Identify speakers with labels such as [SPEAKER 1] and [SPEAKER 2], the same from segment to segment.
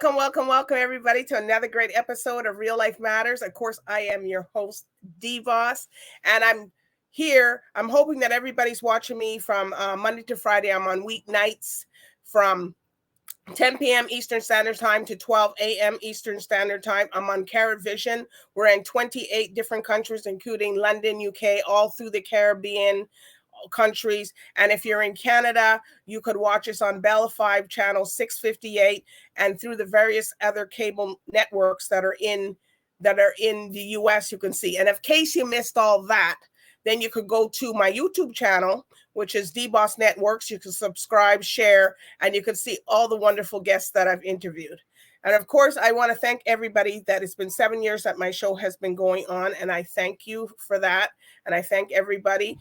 [SPEAKER 1] Welcome, everybody, to another great episode of Real Life Matters. Of course, I am your host, DBoss, and I'm here. I'm hoping that everybody's watching me from Monday to Friday. I'm on weeknights from 10 p.m. Eastern Standard Time to 12 a.m. Eastern Standard Time. I'm on Carrot Vision. We're in 28 different countries, including London, UK, all through the Caribbean countries. And if you're in Canada, you could watch us on Bell 5 channel 658 and through the various other cable networks that are in the US. You can see. And in case you missed all that, then you could go to my YouTube channel, which is DBoss Networks. You can subscribe, share, and you can see all the wonderful guests that I've interviewed. And of course, I want to thank everybody that it's been 7 years that my show has been going on. And I thank you for that. And I thank everybody,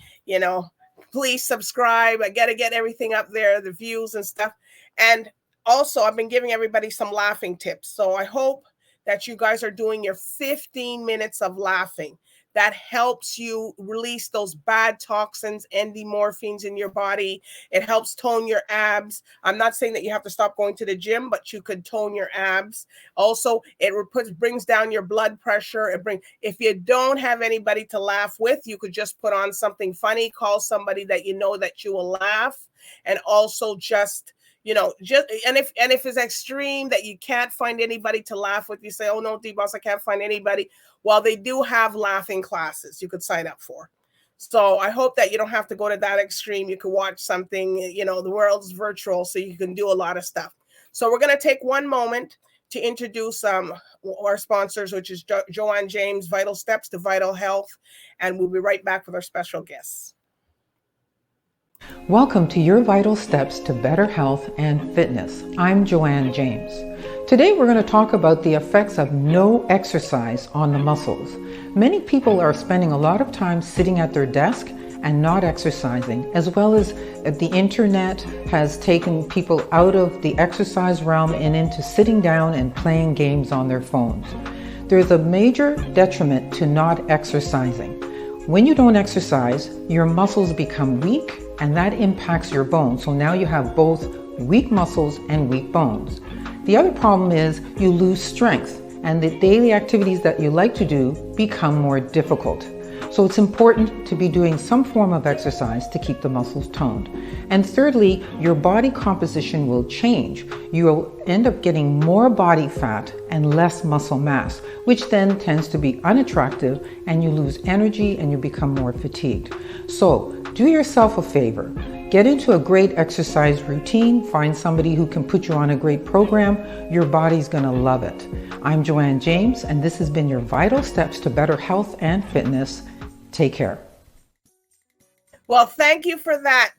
[SPEAKER 1] please subscribe. I got to get everything up there, the views and stuff. And also, I've been giving everybody some laughing tips. So I hope that you guys are doing your 15 minutes of laughing. That helps you release those bad toxins, endorphins in your body. It helps tone your abs. I'm not saying that you have to stop going to the gym, but you could tone your abs. Also, it brings down your blood pressure. If you don't have anybody to laugh with, you could just put on something funny, call somebody that you know that you will laugh, and also if it's extreme that you can't find anybody to laugh with, you say, oh no, DBoss, I can't find anybody. Well, they do have laughing classes you could sign up for. So I hope that you don't have to go to that extreme. You can watch something, the world's virtual, so you can do a lot of stuff. So we're going to take one moment to introduce our sponsors, which is Joanne James, Vital Steps to Vital Health. And we'll be right back with our special guests.
[SPEAKER 2] Welcome to your vital steps to better health and fitness. I'm Joanne James. Today we're going to talk about the effects of no exercise on the muscles. Many people are spending a lot of time sitting at their desk and not exercising, as well as the internet has taken people out of the exercise realm and into sitting down and playing games on their phones. There's a major detriment to not exercising. When you don't exercise, your muscles become weak, and that impacts your bones. So now you have both weak muscles and weak bones. The other problem is you lose strength, and the daily activities that you like to do become more difficult. So it's important to be doing some form of exercise to keep the muscles toned. And thirdly, your body composition will change. You will end up getting more body fat and less muscle mass, which then tends to be unattractive, and you lose energy and you become more fatigued. So do yourself a favor. Get into a great exercise routine. Find somebody who can put you on a great program. Your body's going to love it. I'm Joanne James, and this has been your Vital Steps to Better Health and Fitness. Take care.
[SPEAKER 1] Well, thank you for that,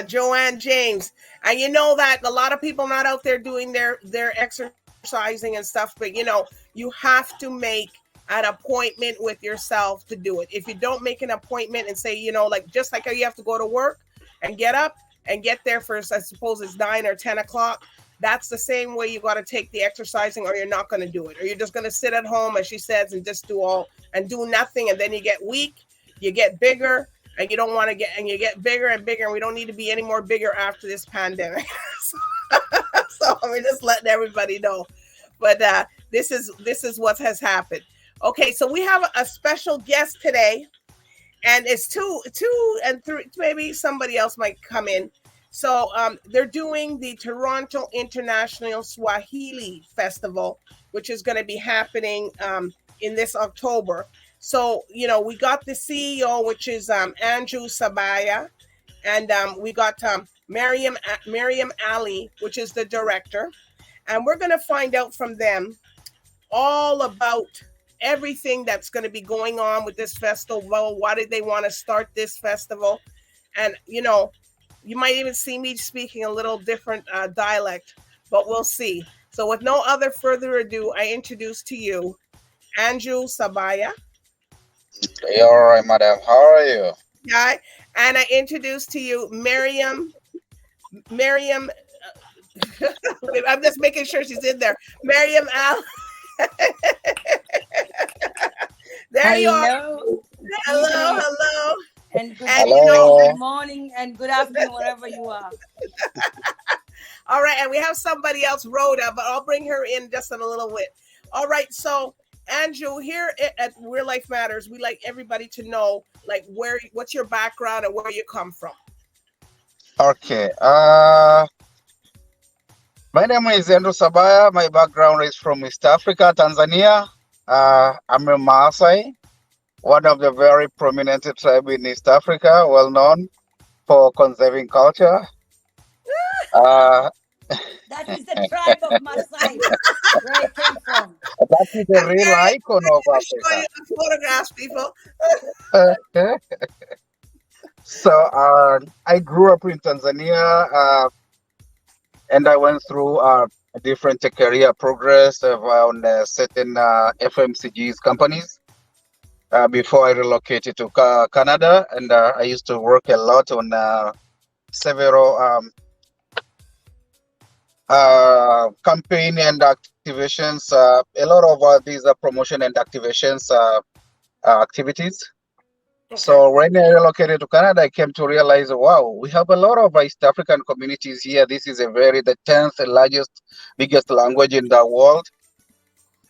[SPEAKER 1] Joanne James. And you know that a lot of people not out there doing their exercising and stuff, but you have to make an appointment with yourself to do it. If you don't make an appointment and say, just like how you have to go to work and get up and get there for, I suppose it's 9 or 10 o'clock. That's the same way you got to take the exercising, or you're not going to do it. Or you're just going to sit at home, as she says, and just do nothing. And then you get weak, you get bigger, and you don't want to and you get bigger and bigger. And we don't need to be any more bigger after this pandemic. So I'm just letting everybody know. But this is what has happened. Okay, so we have a special guest today, and it's two and three, maybe somebody else might come in. So they're doing the Toronto International Swahili Festival, which is going to be happening in this October. So, we got the CEO, which is Andrew Sabaya, and we got Mariam Ali, which is the director. And we're going to find out from them all about everything that's going to be going on with this festival. Why did they want to start this festival? And, you might even see me speaking a little different dialect, but we'll see. So with no other further ado, I introduce to you Andrew Sabaya.
[SPEAKER 3] Hey, all right, madam. How are you?
[SPEAKER 1] Hi. And I introduce to you Mariam. I'm just making sure she's in there. Mariam Al. There you are. Hello.
[SPEAKER 4] And good morning and good afternoon, wherever you are.
[SPEAKER 1] All right, and we have somebody else, Rhoda, but I'll bring her in just in a little bit. All right, so Andrew, here at Real Life Matters, we like everybody to know, like, what's your background and where you come from.
[SPEAKER 3] Okay. My name is Andrew Sabaya. My background is from East Africa, Tanzania. I'm a Maasai, one of the very prominent tribe in East Africa, well known for conserving culture.
[SPEAKER 4] That is the tribe of Maasai, where I came from.
[SPEAKER 3] That is a
[SPEAKER 1] And
[SPEAKER 3] real
[SPEAKER 1] Mary,
[SPEAKER 3] icon of
[SPEAKER 1] I'm show you the photographs, people.
[SPEAKER 3] Africa. So I grew up in Tanzania, and I went through different career progress on certain FMCGs companies before I relocated to Canada, and I used to work a lot on several campaign and activations, a lot of these promotion and activations activities.
[SPEAKER 1] Okay.
[SPEAKER 3] So when I relocated to Canada, I came to realize, wow, we have a lot of East African communities here. This is the 10th largest, biggest language in the world.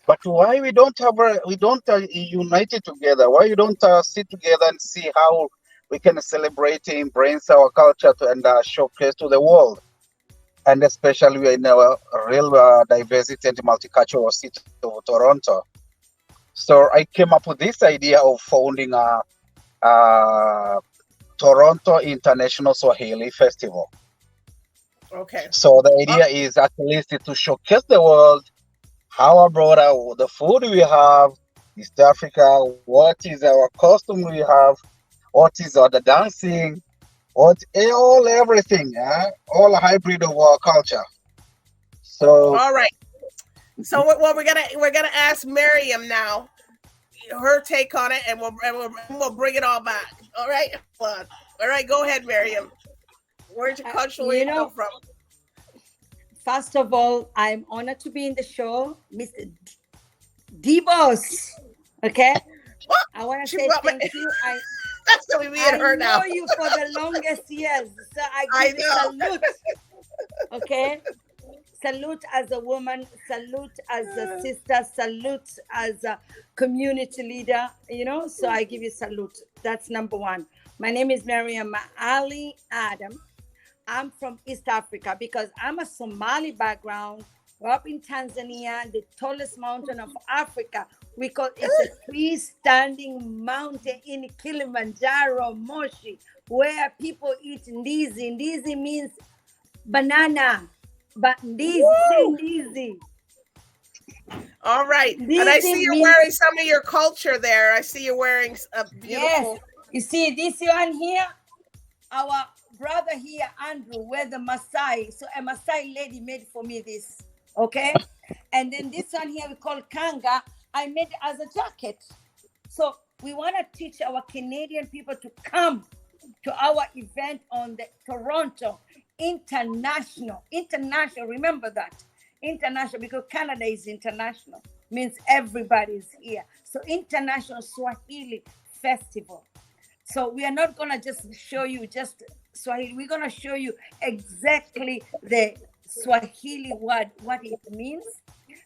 [SPEAKER 3] But why we don't unite it together? Why you don't sit together and see how we can celebrate, embrace our culture and showcase to the world? And especially in our real diversity and multicultural city of Toronto. So I came up with this idea of founding a Toronto International Swahili Festival.
[SPEAKER 1] Okay.
[SPEAKER 3] So the idea is at least to showcase the world how about the food we have, East Africa, what is our costume we have, what is the dancing, everything, all hybrid of our culture. So
[SPEAKER 1] all right. So what we're gonna ask Miriam now, her take on it, and we'll bring it all back. All right, all right. Go ahead, Miriam. Where's your culture? Where you come from?
[SPEAKER 4] First of all, I'm honored to be in the show, Mr. DBoss. Okay,
[SPEAKER 1] what?
[SPEAKER 4] I want to say thank you.
[SPEAKER 1] That's gonna be me and her now.
[SPEAKER 4] I know you for the longest years, so I give you salute. Okay. Salute as a woman, salute as a sister, salute as a community leader, so I give you salute. That's number one. My name is Mariam Ali Adam. I'm from East Africa because I'm a Somali background, grew up in Tanzania, the tallest mountain of Africa. We call it a freestanding mountain in Kilimanjaro, Moshi, where people eat ndizi. Ndizi means banana. But ndizi.
[SPEAKER 1] All right. And I see you're wearing some of your culture there. I see you're wearing a beautiful.
[SPEAKER 4] Yes. You see this one here? Our brother here, Andrew, wear the Maasai. So a Maasai lady made for me this. Okay? And then this one here we call Kanga. I made it as a jacket. So we want to teach our Canadian people to come to our event on the Toronto International, remember that. International, because Canada is international, means everybody's here. So International Swahili Festival. So we are not going to just show you just Swahili. We're going to show you exactly the Swahili word, what it means,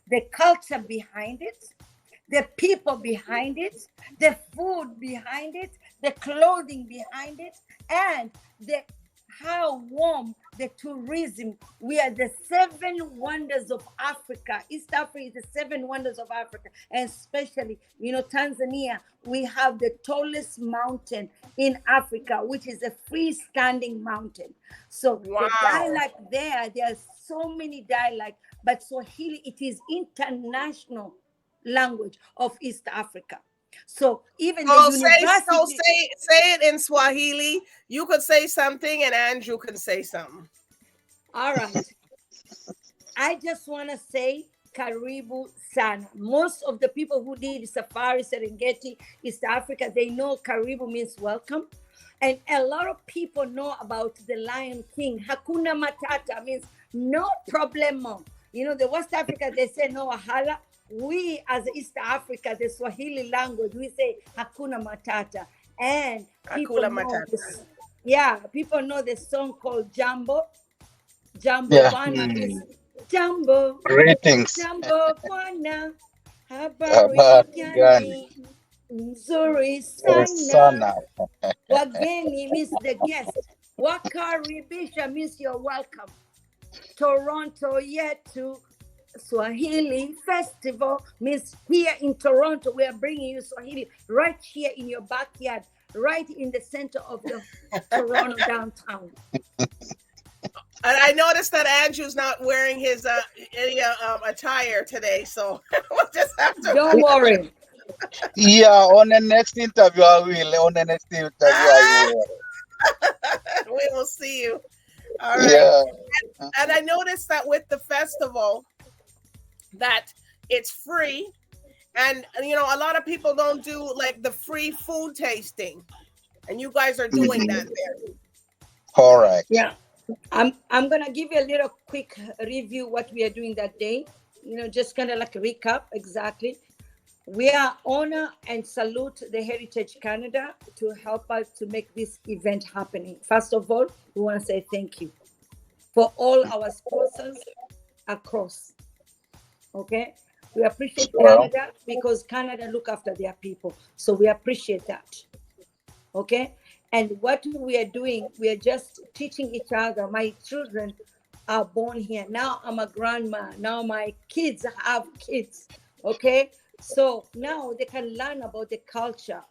[SPEAKER 4] the culture behind it, the people behind it, the food behind it, the clothing behind it, and how warm the tourism. We are the 7 wonders of Africa. East Africa is the 7 wonders of Africa. And especially, Tanzania, we have the tallest mountain in Africa, which is a freestanding mountain. So the dialect there are so many dialects, but Swahili, it is international language of East Africa. So even the university...
[SPEAKER 1] say it in Swahili. You could say something and Andrew can say something.
[SPEAKER 4] All right. I just want to say Karibu Sana. Most of the people who did Safari, Serengeti, East Africa, they know Karibu means welcome. And a lot of people know about the Lion King. Hakuna Matata means no problemo. The West Africa, they say no wahala. We as East Africa, the Swahili language, we say Hakuna Matata. And people know people know the song called Jambo. Jambo
[SPEAKER 3] Yeah.
[SPEAKER 4] Bwana Miss Jambo.
[SPEAKER 3] Greetings.
[SPEAKER 4] Jambo Bwana. Habari
[SPEAKER 3] Habari gani?
[SPEAKER 4] gani? Nzuri sana.
[SPEAKER 3] Sana.
[SPEAKER 4] Wageni means the guest. Wakaribisha means you're welcome. Toronto yetu Swahili Festival means here in Toronto we are bringing you Swahili right here in your backyard, right in the center of the Toronto downtown.
[SPEAKER 1] And I noticed that Andrew's not wearing his any attire today, so we'll just have to.
[SPEAKER 4] Don't worry.
[SPEAKER 3] Yeah, on the next interview I will. On the next interview I will.
[SPEAKER 1] We will see you. All right.
[SPEAKER 3] Yeah.
[SPEAKER 1] And I noticed that with the festival, that it's free, and you know a lot of people don't do like the free food tasting, and you guys are doing that there.
[SPEAKER 3] Correct.
[SPEAKER 4] Yeah. I'm gonna give you a little quick review what we are doing that day. You know, just kind of like a recap exactly. We are honor and salute the Heritage Canada to help us to make this event happening. First of all, we want to say thank you for all our sponsors across. Okay, we appreciate Canada because Canada look after their people, so we appreciate that. Okay, and what we are doing, we are just teaching each other. My children are born here now. I'm a grandma now. My kids have kids. Okay, so now they can learn about the culture,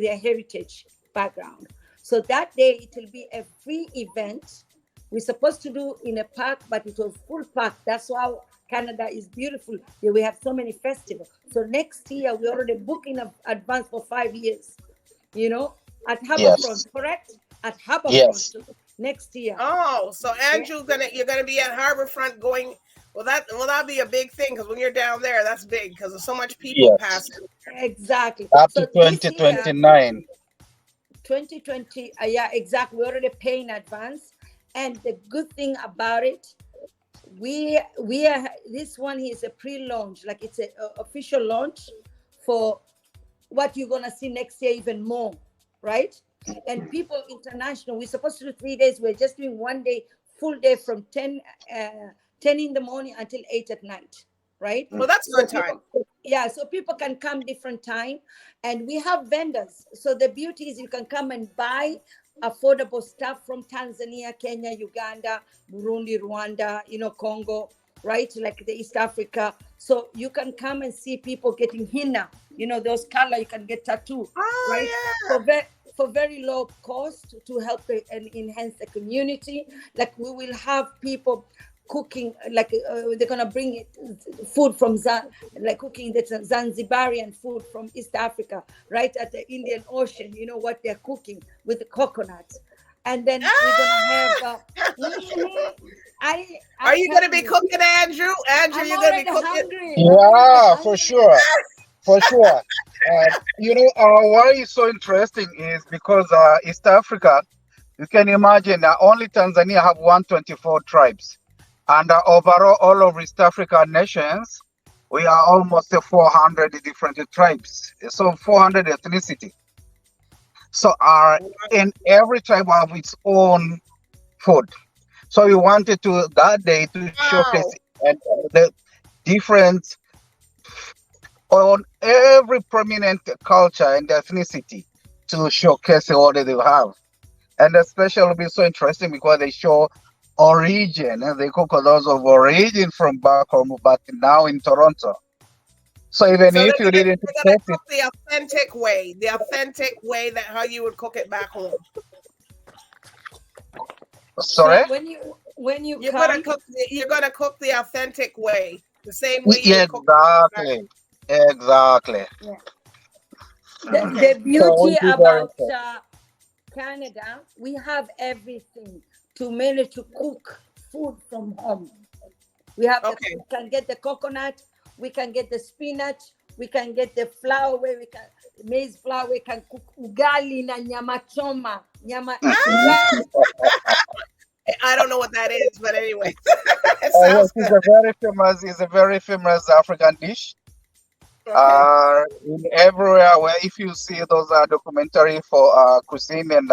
[SPEAKER 4] their heritage background. So that day it will be a free event. We're supposed to do in a park, but it was full park. That's why Canada is beautiful. We have so many festivals. So next year, we already booked in advance for 5 years, you know, at Harbourfront, correct? At Harbourfront,
[SPEAKER 3] Yes.
[SPEAKER 4] next year.
[SPEAKER 1] Oh, so Andrew, you're gonna be at Harbourfront going. Well, that'll be a big thing because when you're down there, that's big because there's so much people passing.
[SPEAKER 4] Exactly.
[SPEAKER 3] Up
[SPEAKER 4] so
[SPEAKER 3] to 2029.
[SPEAKER 4] 2020, yeah, exactly. We already pay in advance. And the good thing about it, we are, this one is a pre-launch, like it's a official launch for what you're gonna see next year even more, right? And people international, we're supposed to do 3 days. We're just doing 1 day, full day from 10 in the morning until 8 at night, right?
[SPEAKER 1] Well, that's good time.
[SPEAKER 4] Yeah, so people can come different time, and we have vendors. So the beauty is you can come and buy affordable stuff from Tanzania, Kenya, Uganda, Burundi, Rwanda, you know, Congo, right? Like the East Africa. So you can come and see people getting henna, you know, those color, you can get tattoo, right? Yeah. For very low cost to help and enhance the community. Like we will have people cooking, like they're gonna bring food from like cooking the Zanzibarian food from East Africa, right at the Indian Ocean. You know what they're cooking with the coconuts, and then we're gonna have.
[SPEAKER 1] Are you gonna be cooking, Andrew? Andrew, you're gonna be cooking.
[SPEAKER 4] Hungry.
[SPEAKER 3] Yeah, for sure, for sure. You know, why it's so interesting is because East Africa, you can imagine only Tanzania have 124 tribes. And overall, all of East African nations, we are almost 400 different tribes. So 400 ethnicity. So in every tribe have its own food. So we wanted to that day to showcase and the different on every prominent culture and ethnicity to showcase what they have. And especially will be so interesting because they show origin, and they cook those of origin from back home, but now in Toronto. So even if you didn't
[SPEAKER 1] cook it the authentic way that how you would cook it back home.
[SPEAKER 3] Sorry?
[SPEAKER 4] So when you're
[SPEAKER 1] gonna cook the authentic way, the same way you cook.
[SPEAKER 3] Exactly.
[SPEAKER 4] Yeah. The beauty about Canada, we have everything to manage to cook food from home. We have we can get the coconut, we can get the spinach, we can get the flour, maize flour, we can cook ugali na nyama choma.
[SPEAKER 1] I don't know what that is, but anyway.
[SPEAKER 3] It's a very famous African dish. In everywhere where if you see those documentary for cuisine and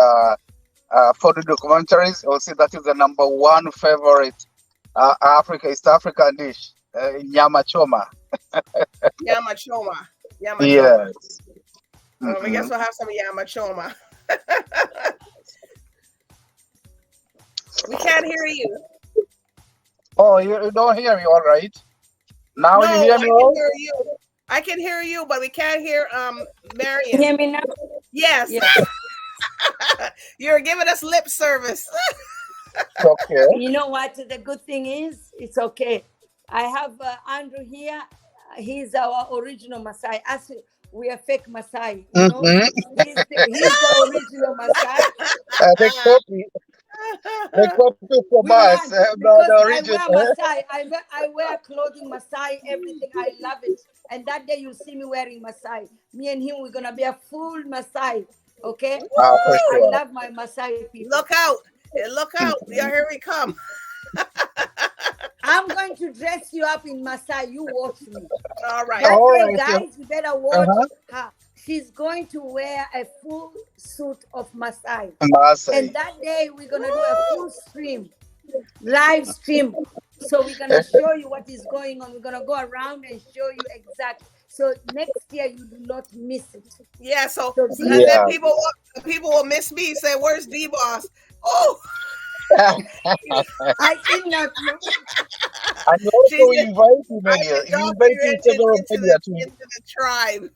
[SPEAKER 3] for the documentaries, you'll see that is the #1 favorite Africa, East African dish, nyama choma.
[SPEAKER 1] Yama choma. Yama choma.
[SPEAKER 3] Yes.
[SPEAKER 1] I guess
[SPEAKER 3] Hmm.
[SPEAKER 1] we'll have some yama choma. We can't hear you.
[SPEAKER 3] Oh, you don't hear me, all right? Now
[SPEAKER 1] No,
[SPEAKER 3] you hear me
[SPEAKER 1] I can
[SPEAKER 3] all?
[SPEAKER 1] hear you. I can hear you, but we can't hear
[SPEAKER 4] You
[SPEAKER 1] Marion.
[SPEAKER 4] hear me now?
[SPEAKER 1] Yes.
[SPEAKER 4] Yeah.
[SPEAKER 1] You're giving us lip service.
[SPEAKER 3] Okay.
[SPEAKER 4] You know what? The good thing is, it's okay. I have Andrew here. He's our original Maasai. As we are fake Maasai, you know.
[SPEAKER 3] Mm-hmm.
[SPEAKER 4] He's the original Maasai.
[SPEAKER 3] They copy, they copy from
[SPEAKER 4] We
[SPEAKER 3] us,
[SPEAKER 4] won because
[SPEAKER 3] the
[SPEAKER 4] I
[SPEAKER 3] origin.
[SPEAKER 4] wear Maasai. I wear clothing Maasai, everything. I love it. And that day you'll see me wearing Maasai. Me and him, we're gonna be a full Maasai. Okay?
[SPEAKER 3] For
[SPEAKER 4] Because I
[SPEAKER 3] sure.
[SPEAKER 4] love my Maasai people.
[SPEAKER 1] Look out. Look out. Yeah,
[SPEAKER 3] Mhm.
[SPEAKER 1] here we come.
[SPEAKER 4] I'm going to dress you up in Maasai. You watch me.
[SPEAKER 1] All right.
[SPEAKER 4] That
[SPEAKER 3] All
[SPEAKER 4] day,
[SPEAKER 3] right.
[SPEAKER 4] guys, you better watch
[SPEAKER 3] Uh-huh.
[SPEAKER 4] her. She's going to wear a full suit of Maasai. And
[SPEAKER 3] Maasai.
[SPEAKER 4] that day, we're going to do a full stream, live stream. So we're going to show you what is going on. We're going to go around and show you exactly. So next year, you do not miss it.
[SPEAKER 1] Yeah, so
[SPEAKER 4] So
[SPEAKER 1] and
[SPEAKER 4] this,
[SPEAKER 1] then
[SPEAKER 3] Yeah.
[SPEAKER 1] people will miss me, say, "Where's DBoss?" Oh,
[SPEAKER 4] I kidnap you.
[SPEAKER 3] And also
[SPEAKER 1] she's
[SPEAKER 3] we invite you,
[SPEAKER 1] I've
[SPEAKER 3] Media. You invite you
[SPEAKER 1] indoctrinated
[SPEAKER 3] several
[SPEAKER 1] into
[SPEAKER 3] media too.
[SPEAKER 1] the tribe.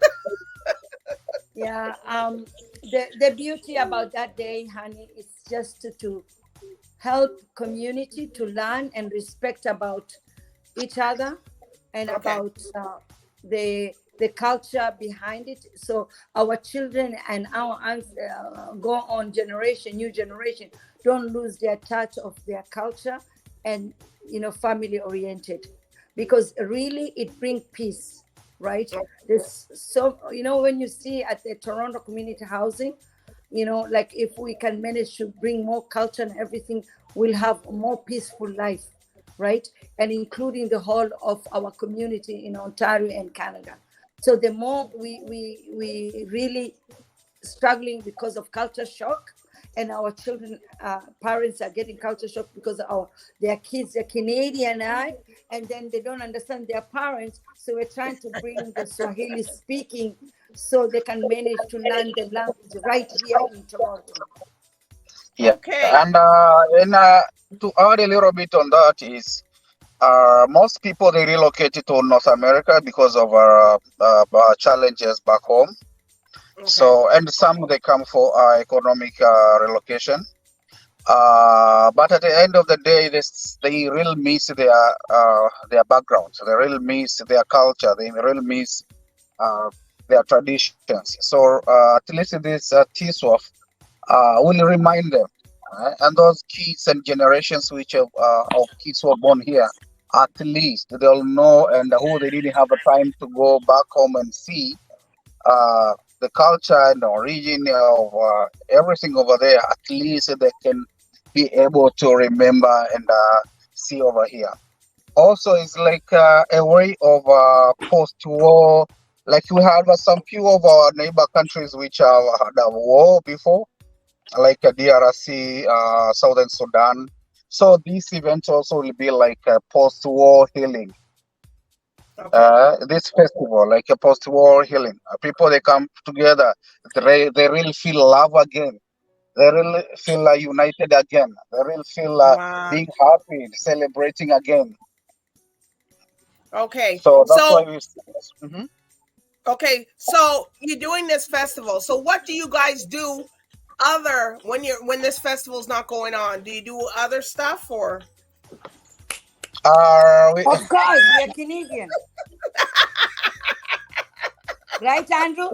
[SPEAKER 4] Yeah. The beauty about that day, honey, is just to help community to learn and respect about each other and
[SPEAKER 1] Okay.
[SPEAKER 4] about the culture behind it. So our children and our go on generation, new generation, don't lose their touch of their culture and family oriented, because really it brings peace, right? This so when you see at the Toronto community housing, like if we can manage to bring more culture and everything, we'll have a more peaceful life, right? And including the whole of our community in Ontario and Canada. So the more we really struggling because of culture shock, and our children, parents are getting culture shock because their kids are Canadian, right? And then they don't understand their parents. So we're trying to bring the Swahili speaking so they can manage to learn the language right here in Toronto.
[SPEAKER 3] Yeah.
[SPEAKER 1] Okay.
[SPEAKER 3] And to add a little bit on that is most people they relocated to North America because of challenges back home.
[SPEAKER 1] Okay.
[SPEAKER 3] So and some they come for economic relocation. But at the end of the day, they really miss their backgrounds. They really miss their culture. They really miss their traditions. So at least this TSWAF will remind them, and those kids and generations which of kids who are born here, at least they'll know, and who they didn't have a time to go back home and see the culture and the origin of everything over there. At least they can be able to remember and see over here. Also, it's like a way of post-war. Like we have some few of our neighbor countries which have had a war before, like DRC, Southern Sudan. So these events also will be like a post-war healing. This festival, like a post-war healing. People they come together, they really feel love again. They really feel united again. They really feel
[SPEAKER 1] Wow.
[SPEAKER 3] being happy, celebrating again.
[SPEAKER 1] Okay.
[SPEAKER 3] So that's
[SPEAKER 1] So
[SPEAKER 3] why we. Mhm.
[SPEAKER 1] okay. So you're doing this festival. So what do you guys do other when this festival's not going on? Do you do other stuff or?
[SPEAKER 4] Of course, we are Canadian. Right, Andrew?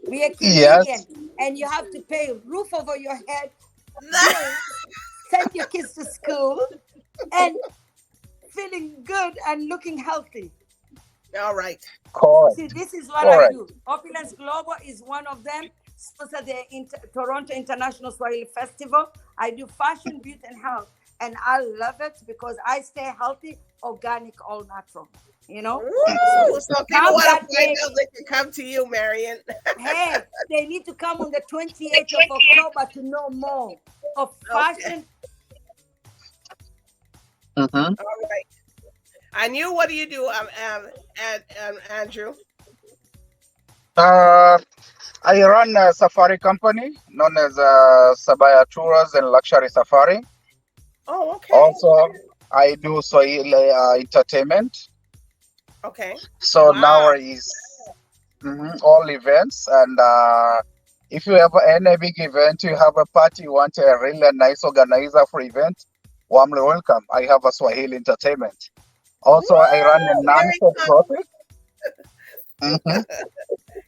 [SPEAKER 4] We are Canadian.
[SPEAKER 3] Yes.
[SPEAKER 4] And you have to pay roof over your head, bills, send your kids to school, and feeling good and looking healthy.
[SPEAKER 1] All right.
[SPEAKER 3] Correct.
[SPEAKER 4] See, this is what
[SPEAKER 3] Correct.
[SPEAKER 4] I do. Opulence Global is one of them. Sponsor the Toronto International Swahili Festival. I do fashion, beauty, and health. And I love it because I stay healthy, organic, all natural.
[SPEAKER 1] Ooh, so people want to find out they can come to you, Marion.
[SPEAKER 4] Hey, they need to come on the 28th of October to know more of fashion.
[SPEAKER 3] Mm-hmm.
[SPEAKER 1] All right. And you, what do you do, Andrew?
[SPEAKER 3] Uh, I run a safari company known as Sabaya Tours and Luxury Safari.
[SPEAKER 1] Oh, okay.
[SPEAKER 3] Also, I do Swahili entertainment.
[SPEAKER 1] Okay.
[SPEAKER 3] So now
[SPEAKER 1] Wow.
[SPEAKER 3] is all events. And if you have any big event, you have a party, you want a really nice organizer for event, warmly welcome. I have a Swahili entertainment. Also, I run a
[SPEAKER 1] Woo! Here he
[SPEAKER 3] non-for-profit. Mhm.
[SPEAKER 1] comes.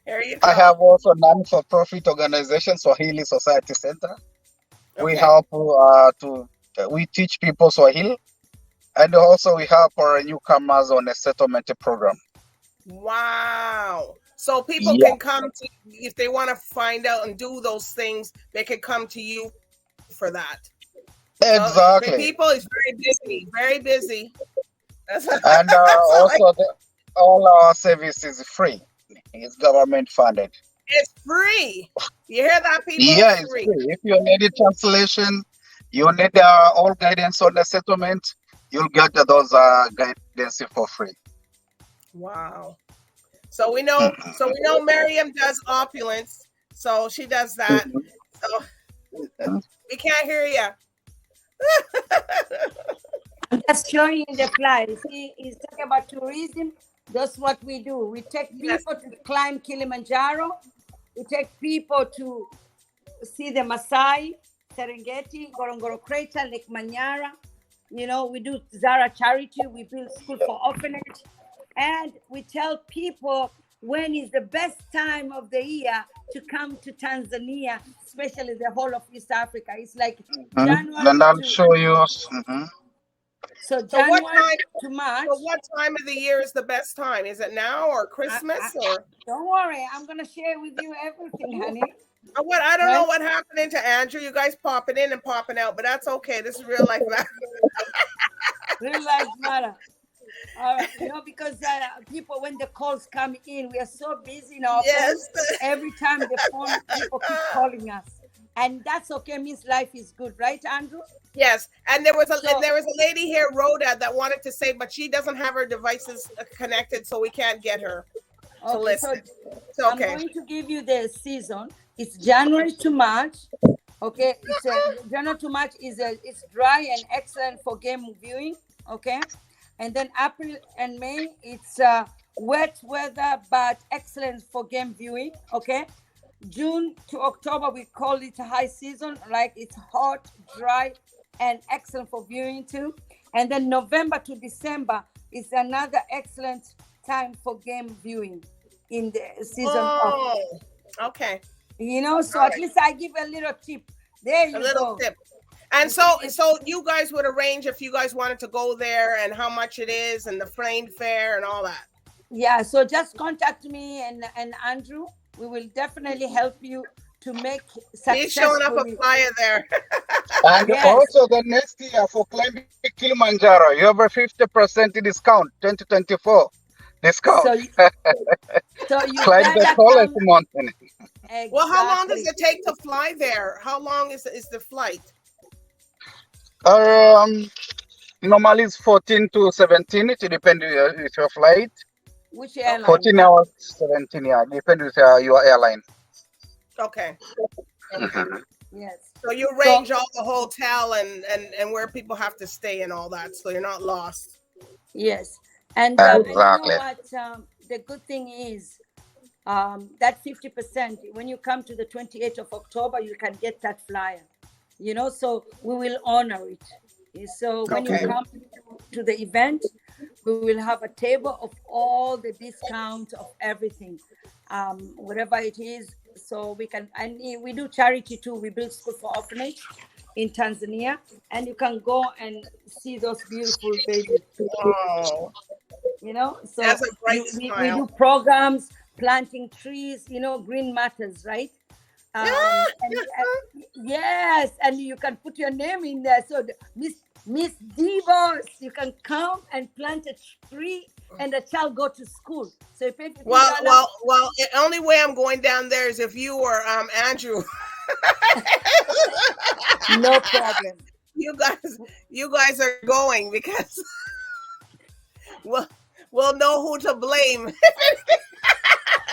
[SPEAKER 1] Here you
[SPEAKER 3] I
[SPEAKER 1] come.
[SPEAKER 3] have also non-for-profit organization, Swahili Society Center. We
[SPEAKER 1] Okay.
[SPEAKER 3] help we teach people Swahili, and also we help our newcomers on a settlement program.
[SPEAKER 1] Wow. So people
[SPEAKER 3] Yeah,
[SPEAKER 1] can come to, if they want to find out and do those things, they can come to you for that. So the
[SPEAKER 3] exactly.
[SPEAKER 1] people is very busy, very busy. That's,
[SPEAKER 3] And
[SPEAKER 1] that's all
[SPEAKER 3] also all our service is free. It's government funded.
[SPEAKER 1] it's free. You hear that, people?
[SPEAKER 3] Yeah, it's
[SPEAKER 1] Free.
[SPEAKER 3] free. If you need a translation, you need all guidance on the settlement, you'll get those guidance for free.
[SPEAKER 1] Wow. So we know Miriam does opulence. So she does that. So we can't hear you.
[SPEAKER 4] I'm just showing you the flyer. See, he's talking about tourism. That's what we do. We take
[SPEAKER 1] Yes.
[SPEAKER 4] people to climb Kilimanjaro. We take people to see the Maasai, Serengeti, Gorongoro Crater, Lake Manyara. You know, we do Zara charity. We build school for orphanage. And we tell people when is the best time of the year to come to Tanzania, especially the whole of East Africa. It's like January
[SPEAKER 3] And I'll
[SPEAKER 4] to
[SPEAKER 3] show you.
[SPEAKER 1] So
[SPEAKER 4] January to March.
[SPEAKER 1] So what time of the year is the best time? Is it now or Christmas or
[SPEAKER 4] Don't worry, I'm gonna share with you everything, honey.
[SPEAKER 1] what? I don't know
[SPEAKER 4] Right?
[SPEAKER 1] what happened to Andrew. You guys popping in and popping out, but that's okay. This is real life.
[SPEAKER 4] Real lives matter. All right, because people, when the calls come in, we are so busy in our phones.
[SPEAKER 1] Yes.
[SPEAKER 4] Every time the phone, people keep calling us, and that's okay. Means life is good, right, Andrew?
[SPEAKER 1] Yes, and there was a lady here, Rhoda, that wanted to say, but she doesn't have her devices connected, so we can't get her to
[SPEAKER 4] Okay,
[SPEAKER 1] listen.
[SPEAKER 4] so
[SPEAKER 1] Okay.
[SPEAKER 4] I'm going to give you the season. It's January to March. Okay, it's January to March it's dry and excellent for game viewing. Okay, and then April and May it's wet weather but excellent for game viewing. Okay, June to October we call it high season, like it's hot, dry, and excellent for viewing too. And then November to December is another excellent time for game viewing in the season of,
[SPEAKER 1] Okay.
[SPEAKER 4] so at least I give a little tip. There you
[SPEAKER 1] A little
[SPEAKER 4] go.
[SPEAKER 1] tip. And so you guys would arrange if you guys wanted to go there and how much it is and the plane fare and all that.
[SPEAKER 4] Yeah, so just contact me and Andrew. We will definitely help you to make
[SPEAKER 1] He's showing up a
[SPEAKER 4] successfully.
[SPEAKER 1] flyer there.
[SPEAKER 3] And
[SPEAKER 4] Yes.
[SPEAKER 3] also the next year for climbing Kilimanjaro, you have a 50% discount, 2024 discount.
[SPEAKER 4] So you
[SPEAKER 3] Climb the
[SPEAKER 4] better
[SPEAKER 3] tallest
[SPEAKER 4] come.
[SPEAKER 3] mountain.
[SPEAKER 4] Exactly.
[SPEAKER 1] Well, how long does it take to fly there? How long is the flight?
[SPEAKER 3] Normally it's 14 to 17. It depends with your flight.
[SPEAKER 4] Which airline?
[SPEAKER 3] 14 hours, 17. Yeah, depends with your airline.
[SPEAKER 1] Okay.
[SPEAKER 4] Yes.
[SPEAKER 1] So you arrange all the hotel and where people have to stay and all that, so you're not lost.
[SPEAKER 4] Yes. And
[SPEAKER 3] Exactly.
[SPEAKER 4] you know what? The good thing is that 50%, when you come to the 28th of October, you can get that flyer. So we will honor it. So when you come to the event, we will have a table of all the discounts of everything, whatever it is. So we can, and we do charity too. We build school for orphanage in Tanzania, and you can go and see those beautiful babies.
[SPEAKER 1] Oh,
[SPEAKER 4] So
[SPEAKER 1] that's a bright
[SPEAKER 4] we
[SPEAKER 1] smile.
[SPEAKER 4] do programs, planting trees. Green matters, right? Yes, and you can put your name in there. So Miss DBoss, you can come and plant a tree, and the child go to school. So if
[SPEAKER 1] Well, the only way I'm going down there is if you or Andrew.
[SPEAKER 4] no problem.
[SPEAKER 1] you guys are going because we'll know who to blame.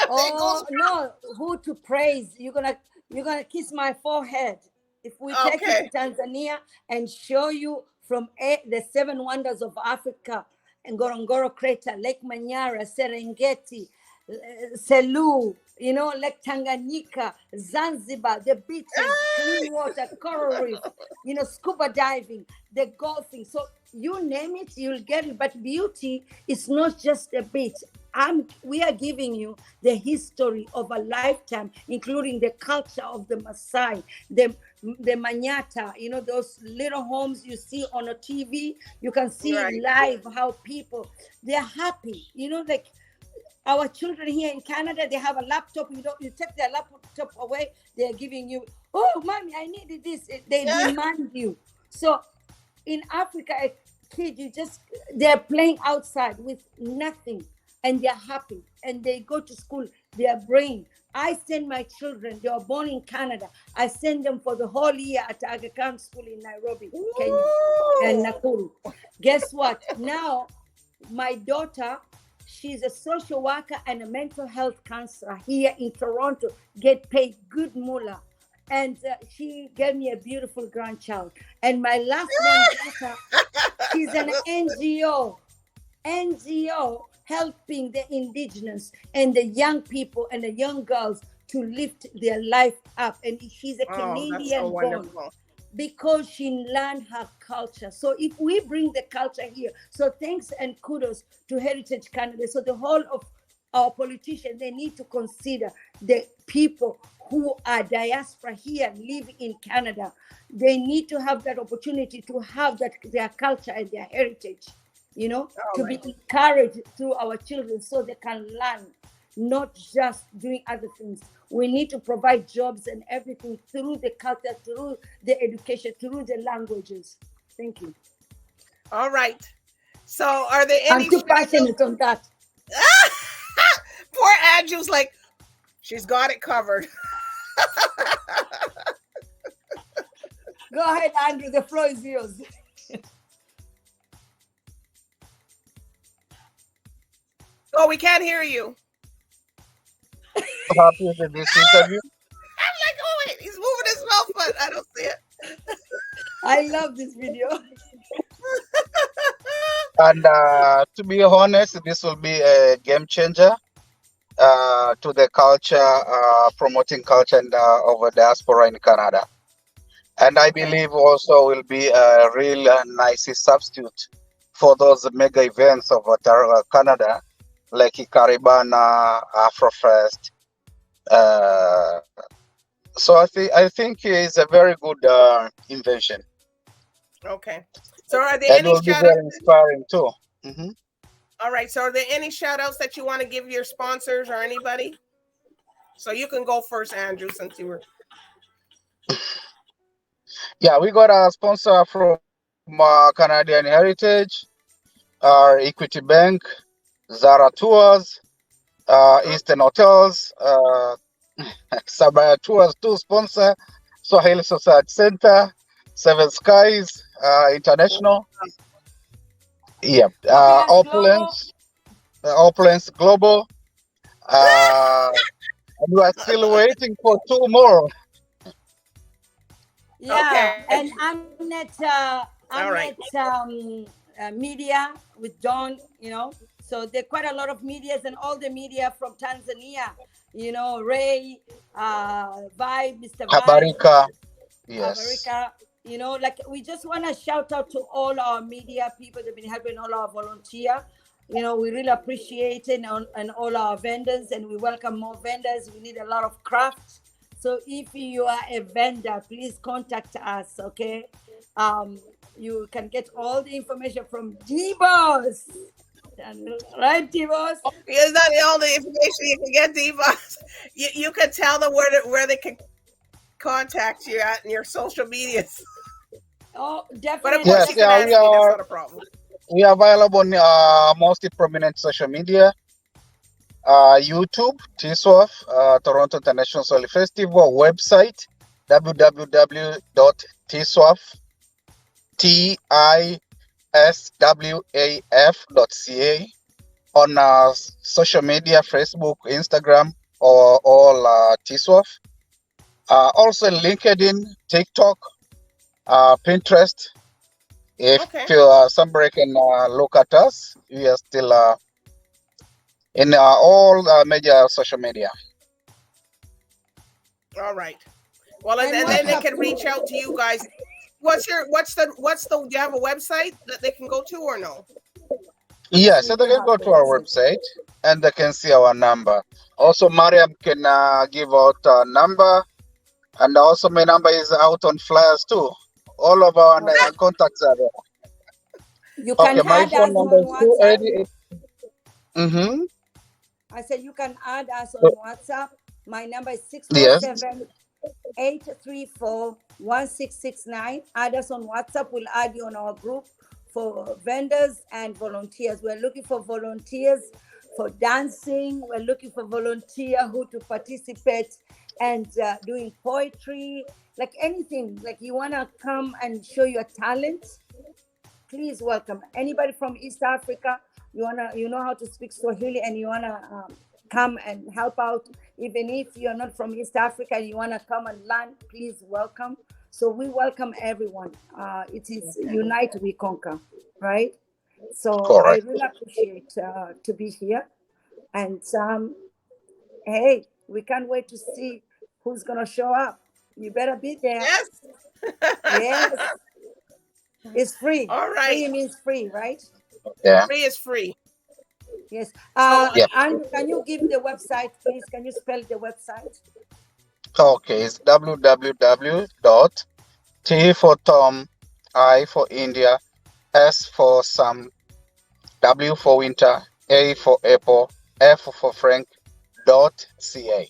[SPEAKER 4] Oh no, who to praise? You're gonna kiss my forehead if we take you
[SPEAKER 1] Okay.
[SPEAKER 4] to Tanzania and show you from the seven wonders of Africa: Ngorongoro Crater, Lake Manyara, Serengeti, Selu, Lake Tanganyika, Zanzibar, the beaches, clean water, coral reef, scuba diving, the golfing. So you name it, you'll get it. But beauty is not just a beach. We are giving you the history of a lifetime, including the culture of the Maasai, the Manyata, those little homes you see on a TV. You can see live how people, they're happy. Like our children here in Canada, they have a laptop. You take their laptop away, they're giving you, oh, mommy, I needed this. They demand you. So in Africa, a kid, they're playing outside with nothing. And they're happy, and they go to school. Their brain. I send my children. They were born in Canada. I send them for the whole year at Aga Khan School in Nairobi, Kenya, and Nakuru. Guess what? Now, my daughter, she's a social worker and a mental health counselor here in Toronto. Get paid good moolah, and she gave me a beautiful grandchild. And my last one, daughter, she's an NGO. Helping the indigenous and the young people and the young girls to lift their life up. And she's a Canadian born because she learned her culture. So if we bring the culture here, so thanks and kudos to Heritage Canada. So the whole of our politicians, they need to consider the people who are diaspora here, live in Canada. They need to have that opportunity to have their culture and their heritage. To be encouraged through our children so they can learn, not just doing other things. We need to provide jobs and everything through the culture, through the education, through the languages. Thank you.
[SPEAKER 1] All right. So are there any...
[SPEAKER 4] I'm too passionate on that.
[SPEAKER 1] Poor Andrew's like, she's got it covered.
[SPEAKER 4] Go ahead, Andrew. The floor is yours.
[SPEAKER 1] Oh, we can't hear you.
[SPEAKER 3] Happy with this interview.
[SPEAKER 1] I'm like, oh wait, he's moving his mouth, but I don't see it.
[SPEAKER 4] I love this video.
[SPEAKER 3] And to be honest, this will be a game changer to the culture, promoting culture and of diaspora in Canada. And I believe also will be a real nice substitute for those mega events of Canada, like Caribana, Afrofest. So I think it's a very good invention.
[SPEAKER 1] Okay. So are there any
[SPEAKER 3] shout-outs? Be very inspiring too. Mm-hmm.
[SPEAKER 1] All right. So are there any shout-outs that you want to give your sponsors or anybody? So you can go first, Andrew, since you were...
[SPEAKER 3] Yeah, we got a sponsor from Canadian Heritage, Equity Bank, Zara Tours, Eastern Hotels, Sabaya Tours, two sponsor, Swahili Society Center, Seven Skies International, Opulence Global, and we are still waiting for two more.
[SPEAKER 4] Yeah, okay. And Amnet Media with John, so there are quite a lot of medias and all the media from Tanzania, Ray, Vibe, Mr.
[SPEAKER 3] Habarika,
[SPEAKER 4] yes. Habarika, like we just want to shout out to all our media people that have been helping, all our volunteers. We really appreciate it, and all our vendors, and we welcome more vendors. We need a lot of craft. So if you are a vendor, please contact us, okay? You can get all the information from DBoss. Right, DBoss?
[SPEAKER 1] It's not all the information you can get, DBoss. You can tell them where they can contact you at in your social medias.
[SPEAKER 4] Oh, definitely.
[SPEAKER 1] But of course, you can ask me, that's not a problem.
[SPEAKER 3] We are available on most prominent social media. YouTube, TSWAF, Toronto International Swahili Festival, website, www.tswaf.org. TISWAF.ca. On social media, Facebook, Instagram, or all TSWAF. Also LinkedIn, TikTok, Pinterest. If somebody can look at us, we are still in all major social media.
[SPEAKER 1] All right. Well, and then they can reach out to you guys. Do you have a website that they can go to or no?
[SPEAKER 3] Yeah, so they can go to our website and they can see our number. Also, Mariam can give out a number, and also my number is out on flyers too. All of our contacts are there.
[SPEAKER 4] You can add us on WhatsApp.
[SPEAKER 3] Mm-hmm.
[SPEAKER 4] I said you can add us on WhatsApp. My number is 647-834-1669. Add us on WhatsApp. We'll add you on our group for vendors and volunteers. We're looking for volunteers for dancing. We're looking for volunteers who to participate and doing poetry, like anything. Like you want to come and show your talent, please welcome. Anybody from East Africa, you know how to speak Swahili and you wanna come and help out. Even if you're not from East Africa and you wanna come and learn, please welcome. So we welcome everyone. It is Unite We Conquer, right? So I really appreciate to be here. And hey, we can't wait to see who's gonna show up. You better be there.
[SPEAKER 1] Yes.
[SPEAKER 4] Yes. It's free.
[SPEAKER 1] All right.
[SPEAKER 4] Free means free, right?
[SPEAKER 3] Yeah.
[SPEAKER 1] Free is free.
[SPEAKER 4] Yes. Andrew, can you give the website, please? Can you spell the website?
[SPEAKER 3] Okay, it's www.T for Tom, I for India, S for Sam, W for Winter, A for Apple, F for Frank, .ca.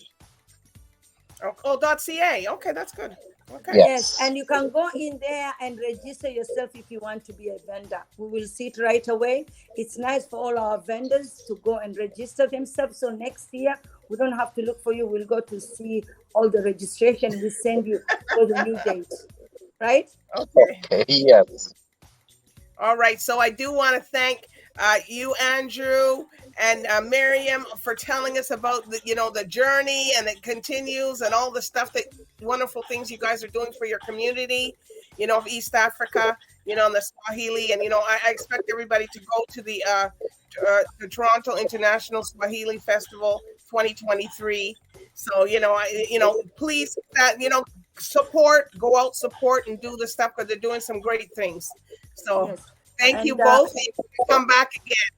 [SPEAKER 1] .ca. Okay, that's good. Okay.
[SPEAKER 4] Yes, and you can go in there and register yourself if you want to be a vendor. We will see it right away. It's nice for all our vendors to go and register themselves. So next year, we don't have to look for you. We'll go to see all the registration. We send you for the new date, right?
[SPEAKER 3] Okay, yes.
[SPEAKER 1] All right. So I do want to thank you, Andrew, and Miriam for telling us about the journey, and it continues, and all the stuff wonderful things you guys are doing for your community, of East Africa, and the Swahili, and I expect everybody to go to the Toronto International Swahili Festival 2023. So please support, go out, support, and do the stuff, because they're doing some great things. So. Yes. Thank you both. Come back again.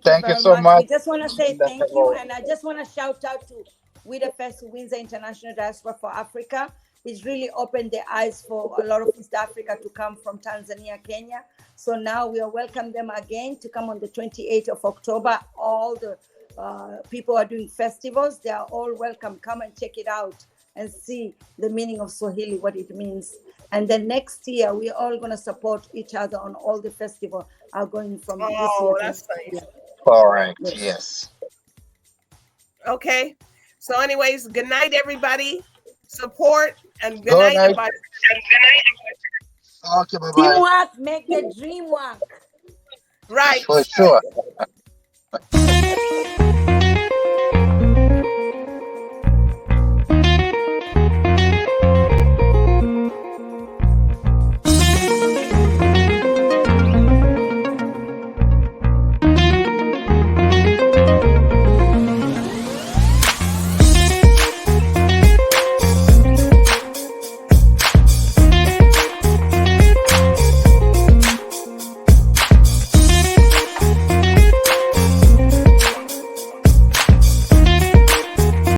[SPEAKER 4] Thank you so much. We just want to say thank you. And I just want to shout out to Widafest Windsor International Diaspora for Africa. It's really opened the eyes for a lot of East Africa to come from Tanzania, Kenya. So now we are welcome them again to come on the 28th of October. All the people are doing festivals. They are all welcome. Come and check it out and see the meaning of Swahili, what it means. And then next year, we're all going to support each other on all the festivals are going from this year.
[SPEAKER 1] Oh, that's nice.
[SPEAKER 3] All right. Yes.
[SPEAKER 1] Okay. So anyways, good night, everybody. Support and good night, everybody.
[SPEAKER 3] Okay, bye-bye.
[SPEAKER 4] Teamwork, make the dream work.
[SPEAKER 1] Right.
[SPEAKER 3] For sure.